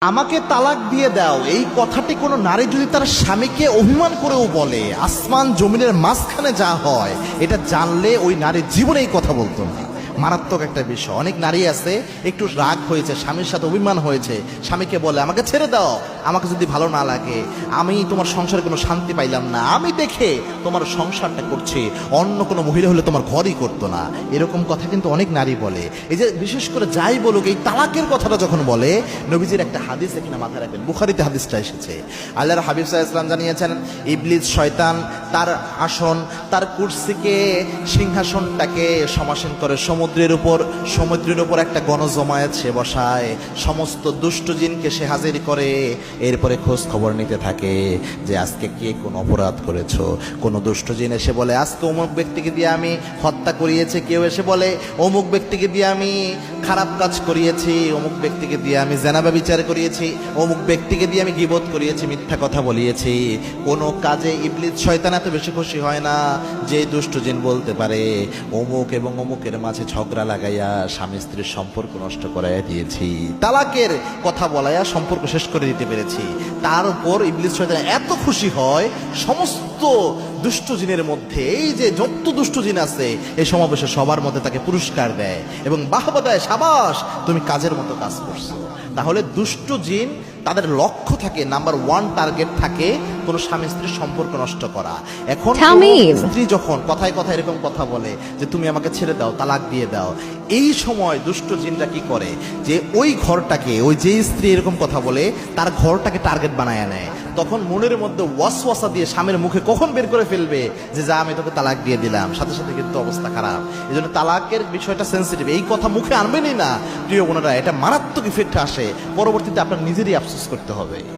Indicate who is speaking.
Speaker 1: আমাকে তালাক দিয়ে দাও, এই কথাটি কোনো নারী যদি তার স্বামীকে অভিমান করেও বলে, আসমান জমিনের মাঝখানে যা হয় এটা জানলে ওই নারী জীবনে এই কথা বলতো না। মারাত্মক একটা বিষয়। অনেক নারী আছে একটু রাগ হয়েছে, স্বামীর সাথে অভিমান হয়েছে, স্বামীকে বলে আমাকে ছেড়ে দাও, আমাকে যদি ভালো না লাগে, আমি তোমার সংসারে কোনো শান্তি পাইলাম না, আমি দেখে তোমার সংসারটা করছি, অন্য কোনো মহিলা হলে তোমার ঘরই করতো না। এরকম কথা কিন্তু অনেক নারী বলে। এই যে বিশেষ করে যাই বলুক, এই তালাকের কথাটা যখন বলে, নবীজির একটা হাদিস এখানে মাথায় রাখবেন, বুখারীতে হাদিসটা এসেছে। আল্লাহর হাবিব সাল্লাল্লাহু আলাইহি ওয়াসাল্লাম জানিয়েছেন, ইবলিস শয়তান তার আসন, তার কুরসিকে, সিংহাসনটাকে সমাসীন করে সমুদ্রের উপর একটা গণজমায়েত সে বসায়, সমস্ত দুষ্ট জিনকে সে হাজির করে, এরপরে খোঁজ খবর নিতে থাকে যে আজকে কে কোন অপরাধ করেছো। কোন দুষ্ট জিন এসে বলে আজকে অমুক ব্যক্তিকে দিয়ে আমি হত্যা করিয়েছি, কেউ এসে বলে অমুক ব্যক্তিকে দিয়ে আমি খারাপ কাজ করিয়েছি, অমুক ব্যক্তিকে দিয়ে আমি জেনা ব্যভিচার করিয়েছি, অমুক ব্যক্তিকে দিয়ে আমি গীবত করিয়েছি, মিথ্যা কথা বলিয়েছি। কোন কাজে ইবলিস শয়তান এত বেশি খুশি হয় না যে দুষ্ট জিন বলতে পারে অমুক এবং অমুকের মাঝে ঝগড়া লাগাইয়া স্বামী স্ত্রীর সম্পর্ক নষ্ট করাইয়া দিয়েছি, তালাকের কথা বলাইয়া সম্পর্ক শেষ করে দিতে পেরেছি। তার উপর ইবলিস শয়তান এত খুশি হয়, সমস্ত দুষ্ট জিনের মধ্যে, এই যে যত দুষ্ট জিন আছে এই সমাবেশে সবার মধ্যে তাকে পুরস্কার দেয় এবং বাহবা দেয়, সাবাস তুমি কাজের মতো কাজ করছো। তাহলে দুষ্ট জিন তাদের লক্ষ্য থাকে, নাম্বার 1 টার্গেট থাকে কোন স্বামী স্ত্রীর সম্পর্ক নষ্ট করা। এখন স্ত্রী যখন কথায় কথায় এরকম কথা বলে যে তুমি আমাকে ছেড়ে দাও, তালাক দিয়ে দাও, এই সময় দুষ্ট জিনরা কি করে যে ওই ঘরটাকে, ওই যে স্ত্রী এরকম কথা বলে তার ঘরটাকে টার্গেট বানায় নেয়। তখন মনের মধ্যে ওয়াসওয়াসা দিয়ে স্বামীর মুখে কখন বের করে ফেলবে যে যা আমি তোকে তালাক দিয়ে দিলাম, সাথে সাথে কিন্তু অবস্থা খারাপ। এই জন্য তালাকের বিষয়টা সেন্সিটিভ, এই কথা মুখে আনবেনই না প্রিয় বোনেরা, এটা মারাত্মক ইফেক্ট আসে, পরবর্তীতে আপনার নিজেরই আফসোস করতে হবে।